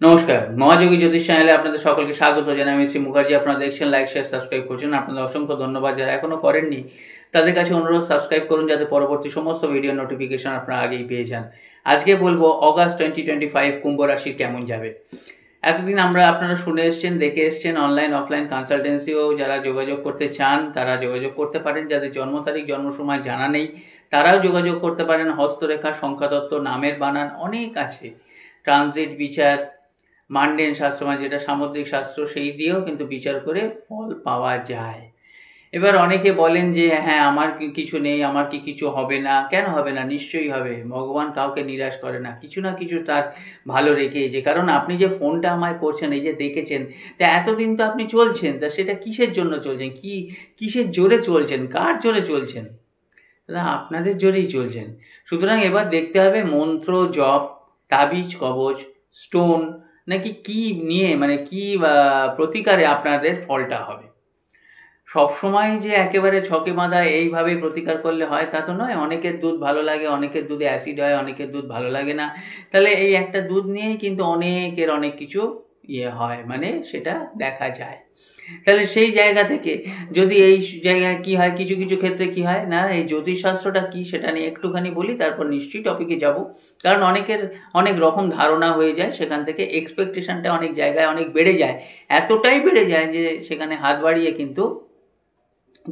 নমস্কার, মহাযোগী জ্যোতিষ চ্যানেলে আপনাদের সকলকে স্বাগত জানাই। আমি শ্রী মুখার্জি। আপনারা দেখছেন, লাইক, শেয়ার, সাবস্ক্রাইব করছেন। আপনাদের অসংখ্য ধন্যবাদ। যারা এখনও করেননি তাদের কাছে অনুরোধ, সাবস্ক্রাইব করুন যাতে পরবর্তী সমস্ত ভিডিও নোটিফিকেশন আপনারা আগেই পেয়ে যান। আজকে বলবো অগাস্ট 2025 কুম্ভ রাশির কেমন যাবে। এতদিন আপনারা শুনে এসছেন, দেখে এসছেন, অনলাইন অফলাইন কনসালটেন্সিও যারা যোগাযোগ করতে চান তারা যোগাযোগ করতে পারেন। যাদের জন্ম তারিখ জন্ম সময় জানা নেই তারাও যোগাযোগ করতে পারেন। হস্তরেখা, সংখ্যাতত্ত্ব, নামের বানান অনেক আছে। ট্রানজিট বিচার, মান্ডেন শাস্ত্র মানে যেটা সামুদ্রিক শাস্ত্র, সেই দিয়েও কিন্তু বিচার করে ফল পাওয়া যায়। এবার অনেকে বলেন যে হ্যাঁ, আমার কিছু নেই, আমার কি কিছু হবে না? কেন হবে না? নিশ্চয়ই হবে। ভগবান কাউকে নিরাশ করে না, কিছু না কিছু তার ভালো রেখেছে। কারণ আপনি যে ফোনটা আমায় করছেন, এই যে দেখেছেন, তা এতদিন তো আপনি চলছেন, তা সেটা কিসের জন্য চলছেন? কিসের জোরে চলছেন? কার জোরে চলছেন? দাদা, আপনাদের জোরেই চলছেন। সুতরাং এবার দেখতে হবে মন্ত্র জপ, তাবিজ কবচ, স্টোন, নাকি কি নিয়ে, মানে কি প্রতিকারে আপনাদের ফলটা হবে। সবসময় যে একেবারে ছকে বাঁধা এইভাবে প্রতিকার করলে হয় তা তো নয়। অনেকের দুধ ভালো লাগে, অনেকের দুধে অ্যাসিড হয়, অনেকের দুধ ভালো লাগে না। তাহলে এই একটা দুধ নিয়েই কিন্তু অনেকের অনেক কিছু হয়, মানে সেটা দেখা যায়। তাহলে সেই জায়গা থেকে যদি এই জায়গায় কি হয়, কিছু কিছু ক্ষেত্রে কি হয় না, এই জ্যোতিষশাস্ত্রটা কি সেটা নিয়ে একটুখানি বলি, তারপর নিশ্চয়ই টপিকে যাব। কারণ অনেকের অনেক রকম ধারণা হয়ে যায়, সেখান থেকে এক্সপেকটেশনটা অনেক জায়গায় অনেক বেড়ে যায়। এতটাই বেড়ে যায় যে সেখানে হাত বাড়িয়ে কিন্তু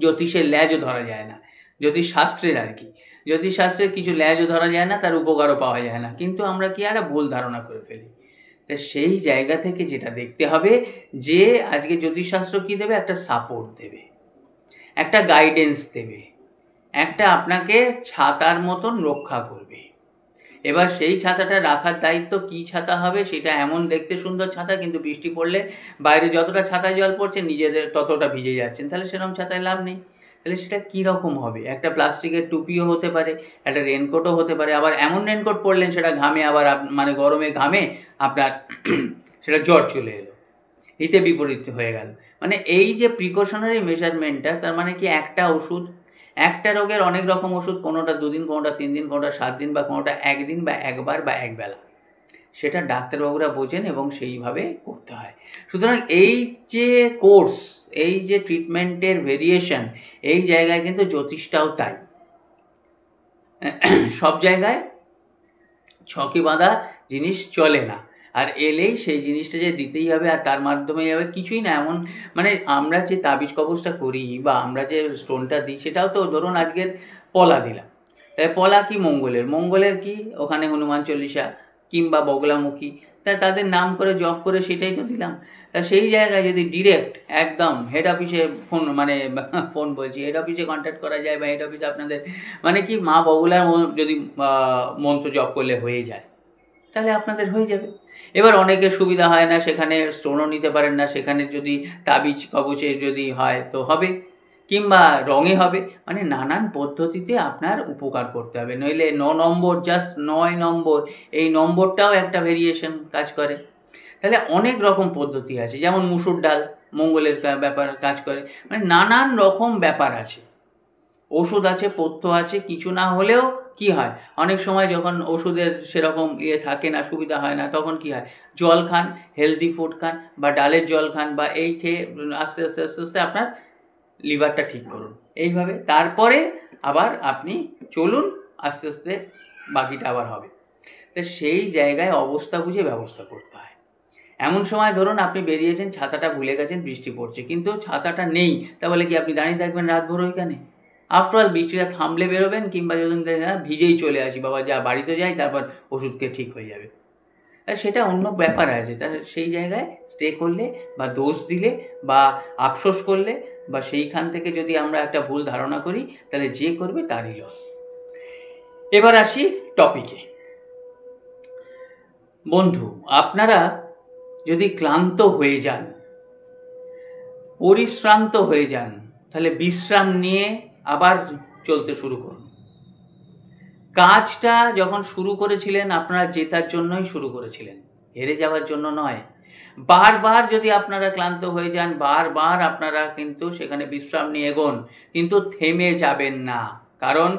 জ্যোতিষের ল্যাজও ধরা যায় না। জ্যোতিষশাস্ত্রের আর কি, জ্যোতিষশাস্ত্রের কিছু ল্যাজও ধরা যায় না, তার উপকারও পাওয়া যায় না। কিন্তু আমরা কি একটা ভুল ধারণা করে ফেলি। তা সেই জায়গা থেকে যেটা দেখতে হবে যে আজকে জ্যোতিষশাস্ত্র কী দেবে, একটা সাপোর্ট দেবে, একটা গাইডেন্স দেবে, একটা আপনাকে ছাতার মতন রক্ষা করবে। এবার সেই ছাতাটা রাখার দায়িত্ব কী ছাতা হবে, সেটা এমন দেখতে সুন্দর ছাতা, কিন্তু বৃষ্টি পড়লে বাইরে যতটা ছাতায় জল পড়ছে নিজেদের ততটা ভিজে যাচ্ছেন, তাহলে সেরকম ছাতায় লাভ নেই। তাহলে সেটা কীরকম হবে? একটা প্লাস্টিকের টুপিও হতে পারে, একটা রেনকোটও হতে পারে। আবার এমন রেনকোট পরলেন সেটা ঘামে, আবার মানে গরমে ঘামে আপনার সেটা জ্বর চলে এলো, হিতে বিপরীত হয়ে গেল। মানে এই যে প্রিকশনারি মেজারমেন্টটা, তার মানে কি একটা ওষুধ, একটা রোগের অনেক রকম ওষুধ, কোনোটা 2 দিন, কোনোটা 3 দিন, কোনোটা 7 দিন, বা কোনোটা 1 দিন বা একবার বা একবেলা, সেটা ডাক্তারবাবুরা বোঝেন এবং সেইভাবে করতে হয়। সুতরাং এই যে কোর্স, এই যে ট্রিটমেন্টের ভেরিয়েশন, এই জায়গায় কিন্তু জ্যোতিষটাও তাই। সব জায়গায় ছকে বাঁধা জিনিস চলে না, আর এলেই সেই জিনিসটা যে দিতেই হবে আর তার মাধ্যমে যাবে কিছুই না এমন। মানে আমরা যে তাবিজ কবজটা করি বা আমরা যে স্টোনটা দিই, সেটাও তো ধরুন আজকের পলা দিলাম, তাই পলা কি মঙ্গলের কি ওখানে হনুমান চল্লিশা কিংবা বগলামুখী, তাই তাদের নাম করে জপ করে সেটাই তো দিলাম। তা সেই জায়গায় যদি ডিরেক্ট একদম হেড অফিসে ফোন, মানে ফোন বলছি, হেড অফিসে কন্ট্যাক্ট করা যায়, বা হেড অফিসে আপনাদের মানে কি মা বগুলার যদি মন্ত্র জপ করলে হয়ে যায়, তাহলে আপনাদের হয়ে যাবে। এবার অনেকের সুবিধা হয় না, সেখানে স্টোনও নিতে পারেন না, সেখানে যদি তাবিজ কবচে যদি হয় তো হবে, কিংবা রঙে হবে, মানে নানান পদ্ধতিতে আপনার উপকার করতে হবে। নইলে 9 নম্বর, জাস্ট 9 নম্বর, এই নম্বরটাও একটা ভেরিয়েশন কাজ করে। তাহলে অনেক রকম পদ্ধতি আছে, যেমন মুসুর ডাল মঙ্গলের ব্যাপার কাজ করে, মানে নানান রকম ব্যাপার আছে। ওষুধ আছে, পথ্য আছে, কিছু না হলেও কি হয়, অনেক সময় যখন ওষুধের সেরকম থাকে না, সুবিধা হয় না, তখন কি হয়, জল খান, হেলদি ফুড খান, বা ডালের জল খান, বা এই খেয়ে আস্তে আস্তে আস্তে আস্তে আপনার লিভারটা ঠিক করুন। এইভাবে তারপরে আবার আপনি চলুন, আস্তে আস্তে বাকিটা আবার হবে। তো সেই জায়গায় অবস্থা বুঝে ব্যবস্থা করতে হয়। এমন সময় ধরুন আপনি বেরিয়েছেন, ছাতাটা ভুলে গেছেন, বৃষ্টি পড়ছে, কিন্তু ছাতাটা নেই, তা বলে কি আপনি দাঁড়িয়ে থাকবেন রাতভর ওইখানে? আফটারঅল বৃষ্টিটা থামলে বেরোবেন, কিংবা যখন ভিজেই চলে আসি, বাবা যা বাড়িতে যাই, তারপর ওষুধকে ঠিক হয়ে যাবে, সেটা অন্য ব্যাপার আছে। তাহলে সেই জায়গায় স্টে করলে বা দোষ দিলে বা আফসোস করলে, বা সেইখান থেকে যদি আমরা একটা ভুল ধারণা করি, তাহলে যে করবে তারই লস। এবার আসি টপিকে। বন্ধু, আপনারা যদি ক্লান্ত হয়ে যান, পরিশ্রান্ত হয়ে যান, তাহলে বিশ্রাম নিয়ে আবার চলতে শুরু করুন। কাজটা যখন শুরু করেছিলেন আপনারা জেতার জন্যই শুরু করেছিলেন, হেরে যাওয়ার জন্য নয়। বারবার যদি আপনারা ক্লান্ত হয়ে যান, বারবার আপনারা কিন্তু সেখানে বিশ্রাম নিয়ে এগোন, কিন্তু থেমে যাবেন না। কারণ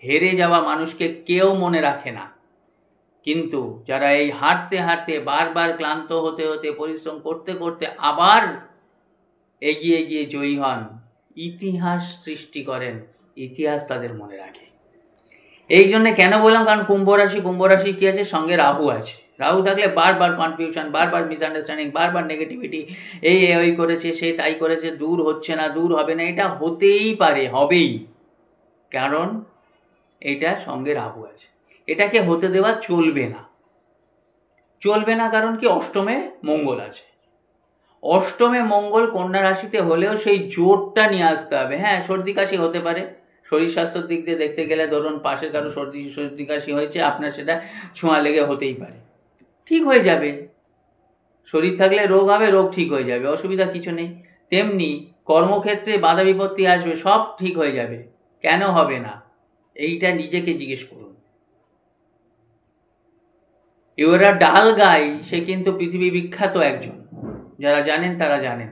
হেরে যাওয়া মানুষকে কেউ মনে রাখে না, কিন্তু যারা এই হাঁটতে হাঁটতে বারবার ক্লান্ত হতে হতে পরিশ্রম করতে করতে আবার এগিয়ে গিয়ে জয়ী হন, ইতিহাস সৃষ্টি করেন, ইতিহাস তাদের মনে রাখে। এই জন্য কেন বললাম, কারণ কুম্ভ রাশি কি আছে, সঙ্গে রাহু আছে। রাহু থাকলে বারবার কনফিউশন, বারবার মিসআন্ডারস্ট্যান্ডিং, বারবার নেগেটিভিটি, ওই করেছে, সে তাই করেছে, দূর হচ্ছে না, দূর হবে না, এটা হতেই পারে, হবেই, কারণ এটা সঙ্গে রাহু আছে। এটাকে হতে দেওয়া চলবে না। কারণ কি, অষ্টমে মঙ্গল আছে। অষ্টমে মঙ্গল কন্যা রাশিতে হলেও সেই জোরটা নিয়ে আসতে হবে। হ্যাঁ, সর্দি কাশি হতে পারে, শরীর স্বাস্থ্যের দিক দিয়ে দেখতে গেলে ধরুন পাশের কারো সর্দি কাশি হয়েছে, আপনার সেটা ছোঁয়া লেগে হতেই পারে, ঠিক হয়ে যাবে। শরীর থাকলে রোগ হবে, রোগ ঠিক হয়ে যাবে, অসুবিধা কিছু নেই। তেমনি কর্মক্ষেত্রে বাধা বিপত্তি আসবে, সব ঠিক হয়ে যাবে, কেন হবে না, এইটা নিজেকে জিজ্ঞেস করুন। ইউরা ডাল গাই, সে কিন্তু পৃথিবী বিখ্যাত একজন, যারা জানেন তারা জানেন,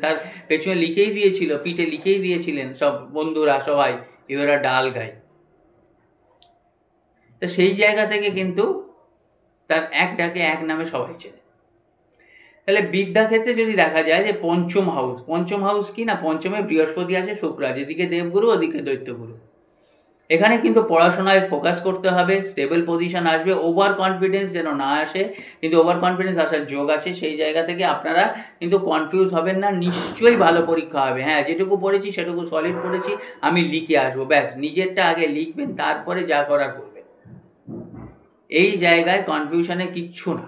তার পেছনে লিখেই দিয়েছিল, পিঠে লিখেই দিয়েছিলেন সব বন্ধুরা সবাই, ইউরা ডাল গাই। তো সেই জায়গা থেকে কিন্তু তার এক ডাকে এক নামে সবাই চেনে। তাহলে বিদ্যাক্ষেত্রে যদি দেখা যায় যে পঞ্চম হাউস কি না, পঞ্চমে বৃহস্পতি আছে, শুক্র আছে, এদিকে দেবগুরু, ওদিকে দৈত্যগুরু। এখানে কিন্তু পড়াশোনায় ফোকাস করতে হবে, স্টেবল পজিশন আসবে, ওভার কনফিডেন্স যেন না আসে, কিন্তু ওভার কনফিডেন্স আসার যোগ আছে। সেই জায়গা থেকে আপনারা কিন্তু কনফিউজ হবেন না, নিশ্চয়ই ভালো পরীক্ষা হবে। হ্যাঁ, যেটুকু পড়েছি সেটুকু সলিড পড়েছি, আমি লিখে আসবো, ব্যাস, নিজেরটা আগে লিখবেন, তারপরে যা করার করবেন। এই জায়গায় কনফিউশনে কিচ্ছু না।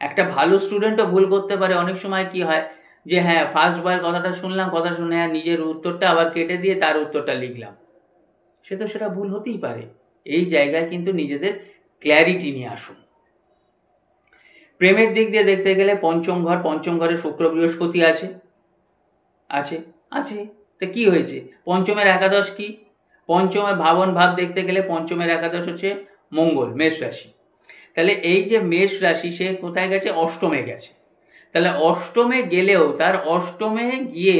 একটা ভালো স্টুডেন্টও ভুল করতে পারে। অনেক সময় কি হয় যে হ্যাঁ, ফার্স্ট বার কথাটা শুনলাম, কথা শুনে নিজের উত্তরটা আবার কেটে দিয়ে তার উত্তরটা লিখলাম, সেটা ভুল হতেই পারে। এই জায়গায় কিন্তু নিজেদের ক্ল্যারিটি নিয়ে আসুন। প্রেমের দিক দিয়ে দেখতে গেলে পঞ্চম ঘরে শুক্র বৃহস্পতি আছে। তো কি হয়েছে, পঞ্চমের একাদশ কি, পঞ্চমের ভাবন ভাব দেখতে গেলে পঞ্চমের একাদশ হচ্ছে মঙ্গল, মেষ রাশি। তাহলে এই যে মেষ রাশি, সে কোথায় গেছে, অষ্টমে গেছে। তাহলে অষ্টমে গেলেও তার অষ্টমে গিয়ে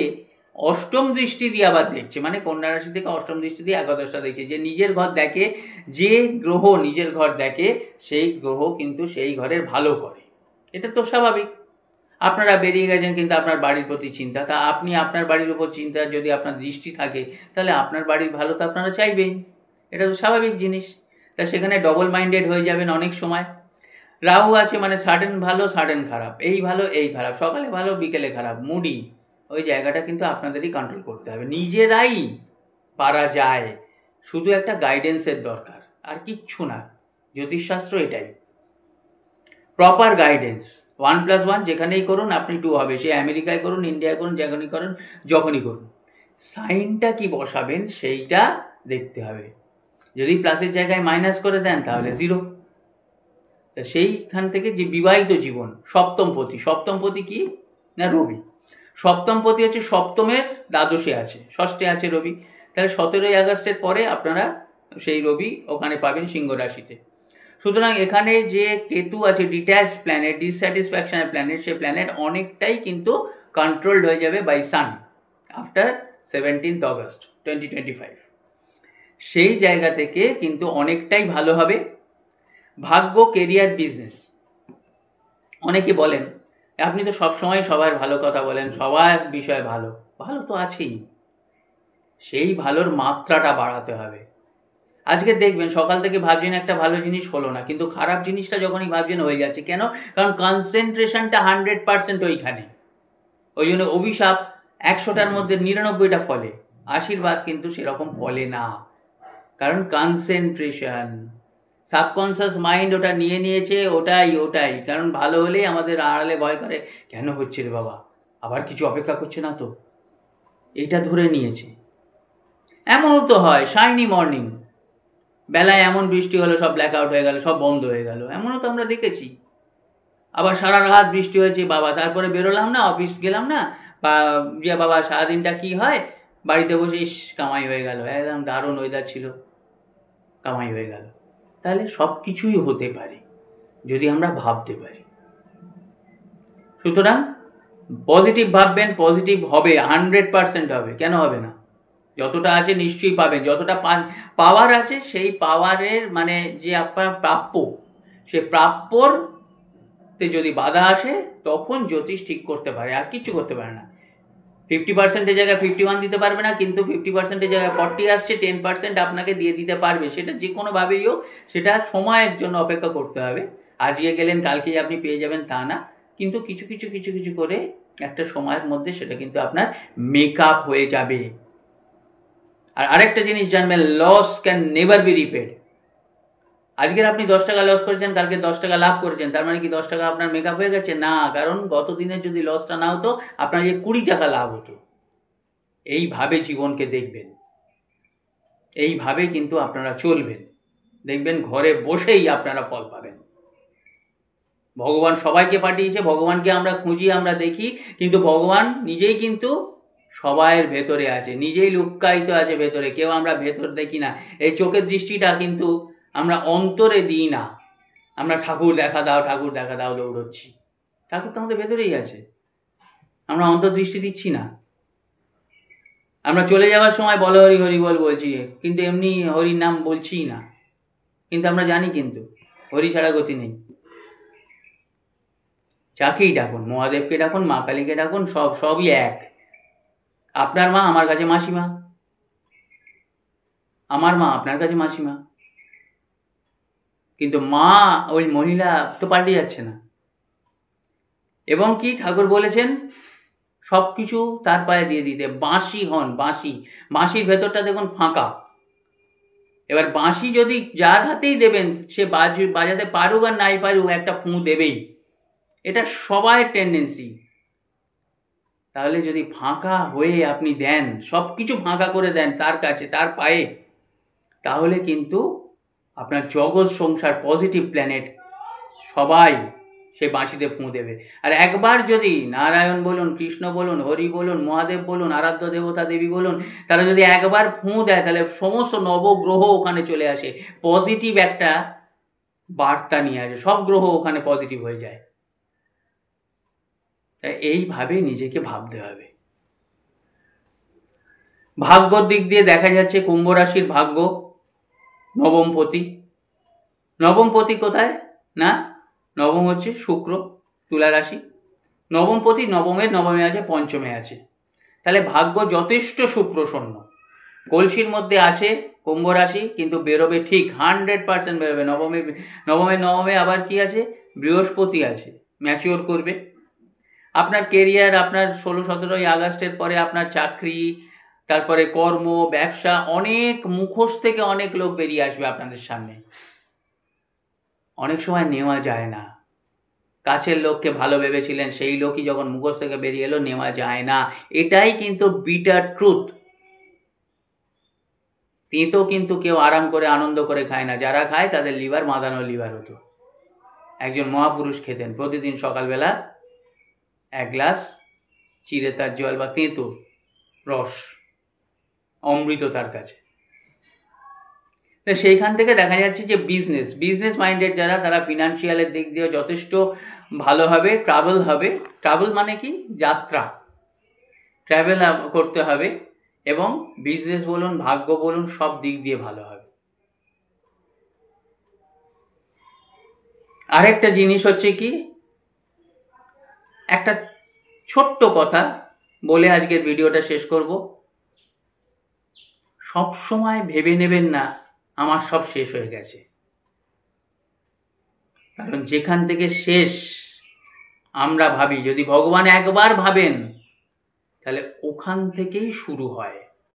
অষ্টম দৃষ্টি দিয়ে আবার দেখছে, মানে কন্যা রাশি থেকে অষ্টম দৃষ্টি দিয়ে একাদশটা দেখছে। যে নিজের ঘর দেখে, যে গ্রহ নিজের ঘর দেখে, সেই গ্রহ কিন্তু সেই ঘরের ভালো করে, এটা তো স্বাভাবিক। আপনারা বেরিয়ে গেছেন কিন্তু আপনার বাড়ির প্রতি চিন্তা, তা আপনি আপনার বাড়ির উপর চিন্তা, যদি আপনার দৃষ্টি থাকে তাহলে আপনার বাড়ির ভালো তো আপনারা চাইবেন, এটা তো স্বাভাবিক জিনিস। তা সেখানে ডবল মাইন্ডেড হয়ে যাবেন অনেক সময়। রাহু আছে মানে সাডেন ভালো সাডেন খারাপ, এই ভালো এই খারাপ, সকালে ভালো বিকেলে খারাপ, মুডি, ওই জায়গাটা কিন্তু আপনাদেরই কন্ট্রোল করতে হবে, নিজেরাই পারা যায়, শুধু একটা গাইডেন্সের দরকার, আর কিচ্ছু না। জ্যোতিষশাস্ত্র এটাই, প্রপার গাইডেন্স। 1+1 যেখানেই করুন আপনি 2 হবে, সে আমেরিকায় করুন, ইন্ডিয়ায় করুন, যখনই করুন, সাইনটা কি বসাবেন সেইটা দেখতে হবে। যদি প্লাসের জায়গায় মাইনাস করে দেন তাহলে 0। তা সেইখান থেকে যে বিবাহিত জীবন, সপ্তম পতি কি না, রবি। সপ্তম পতি হচ্ছে সপ্তমের দ্বাদশে আছে, ষষ্ঠে আছে রবি। তাহলে 17ই আগস্টের পরে আপনারা সেই রবি ওখানে পাবেন সিংহ রাশিতে। সুতরাং এখানে যে কেতু আছে, ডিট্যাচ প্ল্যানেট, ডিসস্যাটিসফ্যাকশনের প্ল্যানেট, সে প্ল্যানেট অনেকটাই কিন্তু কন্ট্রোলড হয়ে যাবে by San after 17th August 2025। সেই জায়গা থেকে কিন্তু অনেকটাই ভালো হবে। ভাগ্য, কেরিয়ার, বিজনেস, অনেকে বলেন আপনি তো সবসময় সবার ভালো কথা বলেন, সবার বিষয় ভালো তো আছেই, সেই ভালোর মাত্রাটা বাড়াতে হবে। আজকে দেখবেন সকাল থেকে ভাবছেন একটা ভালো জিনিস হলো না, কিন্তু খারাপ জিনিসটা যখনই ভাবছেন হয়ে যাচ্ছে। কেন? কারণ কনসেন্ট্রেশনটা 100% ওইখানে। ওই জন্য অভিশাপ 100টার মধ্যে 99টা ফলে, আশীর্বাদ কিন্তু সেরকম ফলে না, কারণ কনসেন্ট্রেশন। সাবকনসিয়াস মাইন্ড ওটা নিয়ে নিয়েছে, ওটাই। কারণ ভালো হলেই আমাদের আড়ালে ভয় করে, কেন হচ্ছে রে বাবা, আবার কিছু অপেক্ষা করছে না তো, এইটা ধরে নিয়েছে। এমনও তো হয় শাইনি মর্নিং, বেলায় এমন বৃষ্টি হলো, সব ব্ল্যাক আউট হয়ে গেল, সব বন্ধ হয়ে গেল, এমনও তো আমরা দেখেছি। আবার সারা রাত বৃষ্টি হয়েছে বাবা, তারপরে বেরোলাম না, অফিস গেলাম না, বা বাবা সারাদিনটা কি হয়, বাড়িতে বসে ইস কামাই হয়ে গেল, একদম দারুণ ওয়েদার ছিল, কামাই হয়ে গেল। তাহলে সব কিছুই হতে পারে যদি আমরা ভাবতে পারি। সুতরাং পজিটিভ ভাববেন, পজিটিভ হবে, 100% হবে, কেন হবে না? যতটা আছে নিশ্চয়ই পাবেন, যতটা পাওয়ার আছে সেই পাওয়ারের মানে যে আপনার প্রাপ্য সে প্রাপ্যতে যদি বাধা আসে তখন জ্যোতিষ ঠিক করতে পারে, আর কিছু করতে পারে না। 50% জায়গায় 51 দিতে পারবে না, কিন্তু 50% জায়গায় 40 আসছে, 10% আপনাকে দিয়ে দিতে পারবে। সেটা যে কোনোভাবেই হোক, সেটা সময়ের জন্য অপেক্ষা করতে হবে। আজকে গেলেন কালকেই আপনি পেয়ে যাবেন তা না, কিন্তু কিছু কিছু কিছু কিছু করে একটা সময়ের মধ্যে সেটা কিন্তু আপনার মেকআপ হয়ে যাবে। আর আরেকটা জিনিস জানবেন, loss can never be repaid. আজকের আপনি 10 টাকা লস করেছেন, কালকে 10 টাকা লাভ করেছেন, তার মানে কি 10 টাকা আপনার মেকআপ হয়ে গেছে? না, কারণ গত দিনের যদি লসটা না হতো, আপনার যে 20 টাকা লাভ হতো। এইভাবে জীবনকে দেখবেন, এইভাবে কিন্তু আপনারা চলবেন, দেখবেন ঘরে বসেই আপনারা ফল পাবেন। ভগবান সবাইকে পাঠিয়েছে, ভগবানকে আমরা খুঁজি, আমরা দেখি, কিন্তু ভগবান নিজেই কিন্তু সবাইয়ের ভেতরে আছে, নিজেই লুক্কায়িত আছে ভেতরে, কেউ আমরা ভেতর দেখি না। এই চোখের দৃষ্টিটা কিন্তু আমরা অন্তরে দিই না, আমরা ঠাকুর দেখা দাও ঠাকুর দেখা দাও দৌড়চ্ছি। ঠাকুর তো আমাদের ভেতরেই আছে, আমরা অন্তর্দৃষ্টি দিচ্ছি না। আমরা চলে যাওয়ার সময় বলো হরি হরি বল বলছি, কিন্তু এমনি হরির নাম বলছি না, কিন্তু আমরা জানি কিন্তু হরি ছাড়া গতি নেই। যাকেই ডাকুন, মহাদেবকে ডাকুন, মা কালীকে ডাকুন, সবই এক। আপনার মা আমার কাছে মাসিমা, আমার মা আপনার কাছে মাসিমা, কিন্তু মা ওই মহিলা তো পাল্টে যাচ্ছে না। এবং কি ঠাকুর বলেছেন, সব কিছু তার পায়ে দিয়ে দিতে। বাঁশি হন, বাঁশির ভেতরটা দেখুন ফাঁকা। এবার বাঁশি যদি যার হাতেই দেবেন, সে বাজাতে পারুক আর নাই পারুক, একটা ফুঁ দেবেই, এটা সবাই টেন্ডেন্সি। তাহলে যদি ফাঁকা হয়ে আপনি দেন, সব কিছু ফাঁকা করে দেন তার কাছে, তার পায়ে, তাহলে কিন্তু আপনার জগৎ সংসার পজিটিভ প্ল্যানেট সবাই সে বাঁশিতে ফুঁ দেবে। আর একবার যদি নারায়ণ বলুন, কৃষ্ণ বলুন, হরি বলুন, মহাদেব বলুন, আরাধ্য দেবতা দেবী বলুন, তারা যদি একবার ফুঁ দেয়, তাহলে সমস্ত নবগ্রহ ওখানে চলে আসে, পজিটিভ একটা বার্তা নিয়ে আসে, সব গ্রহ ওখানে পজিটিভ হয়ে যায়। তাই এইভাবে নিজেকে ভাবতে হবে। ভাগ্যর দিক দিয়ে দেখা যাচ্ছে কুম্ভ রাশির ভাগ্য নবমপতি। নবমপতি কোথায়? না, নবম হচ্ছে শুক্র, তুলা রাশি। নবমপতি নবমে আছে, পঞ্চমে আছে। তাহলে ভাগ্য যথেষ্ট শুক্রশূন্য। কলসির মধ্যে আছে কুম্ভ রাশি, কিন্তু বেরোবে ঠিক 100% বেরোবে। নবমে আবার কি আছে? বৃহস্পতি আছে, ম্যাচিওর করবে। আপনার কেরিয়ার, আপনার 16-17 আগস্টের পরে আপনার চাকরি, তারপরে কর্ম, ব্যবসা, অনেক মুখোশ থেকে অনেক লোক বেরিয়ে আসবে আপনাদের সামনে। অনেক সময় নেওয়া যায় না, কাছের লোককে ভালো ভেবেছিলেন, সেই লোকই যখন মুখোশ থেকে বেরিয়ে এলো, নেওয়া যায় না। এটাই কিন্তু বিটার ট্রুথ। তেঁতো কিন্তু কেউ আরাম করে আনন্দ করে খায় না, যারা খায় তাদের লিভার মাদানো লিভার হতো। একজন মহাপুরুষ খেতেন প্রতিদিন সকালবেলা 1 গ্লাস চিড়ে তার জল বা তেঁতো রস, অমৃত তার কাছে। সেইখান থেকে দেখা যাচ্ছে যে বিজনেস মাইন্ডেড যারা, তারা ফিনান্সিয়ালের দিক দিয়ে যথেষ্ট ভালো হবে। ট্রাভেল মানে কি? যাত্রা, ট্রাভেল করতে হবে, এবং বিজনেস বলুন, ভাগ্য বলুন, সব দিক দিয়ে ভালো হবে। আরেকটা জিনিস হচ্ছে কি, একটা ছোট্ট কথা বলে আজকের ভিডিওটা শেষ করব। সব সময় ভেবে নেবেন না আমার সব শেষ হয়ে গেছে, কারণ যেখান থেকে শেষ আমরা ভাবি, যদি ভগবান একবার ভাবেন, তাহলে ওখান থেকেই শুরু হয়।